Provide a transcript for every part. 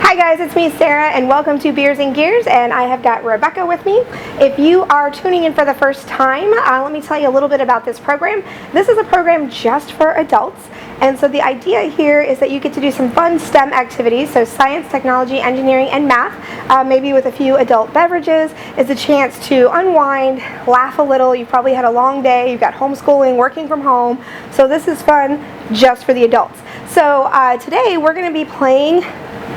Hi guys, it's me Sarah and welcome to Beers and Gears, and I have got Rebecca with me. If you are tuning in for the first time, let me tell you a little bit about this program. This is a program just for adults, and so the idea here is that you get to do some fun STEM activities, so science, technology, engineering, and math, maybe with a few adult beverages. It's a chance to unwind, laugh a little. You've probably had a long day, you've got homeschooling, working from home, so this is fun just for the adults. So today we're going to be playing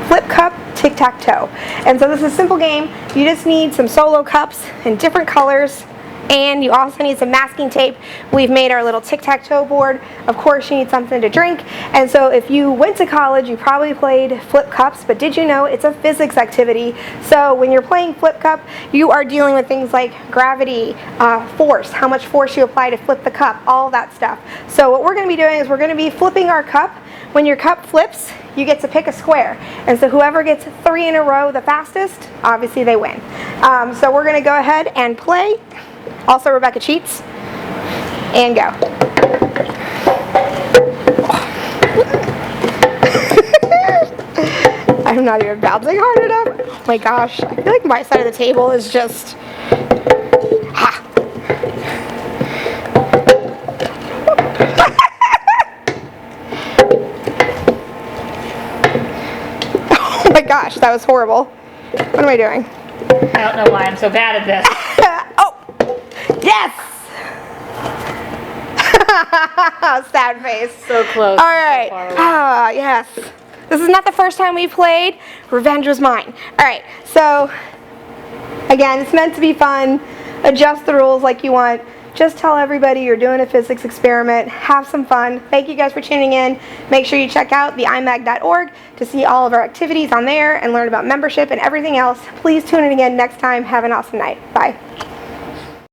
Flip Cup Tic-Tac-Toe. And so this is a simple game. You just need some solo cups in different colors, and you also need some masking tape. We've made our little tic-tac-toe board. Of course you need something to drink, and so if you went to college you probably played flip cups, but did you know it's a physics activity? So when you're playing flip cup, you are dealing with things like gravity, force, how much force you apply to flip the cup, all that stuff. So what we're going to be doing is we're going to be flipping our cup. When your cup flips, you get to pick a square, and so whoever gets 3 in a row the fastest, obviously they win. So we're going to go ahead and play. Also, Rebecca cheats. And go. I'm not even bouncing hard enough. Oh my gosh. I feel like my side of the table is just... Ha! Oh my gosh, that was horrible. What am I doing? I don't know why I'm so bad at this. Oh! Yes! Sad face. So close. All right. Yes. This is not the first time we played. Revenge was mine. All right. So, again, it's meant to be fun. Adjust the rules like you want. Just tell everybody you're doing a physics experiment. Have some fun. Thank you guys for tuning in. Make sure you check out the imag.org to see all of our activities on there and learn about membership and everything else. Please tune in again next time. Have an awesome night. Bye.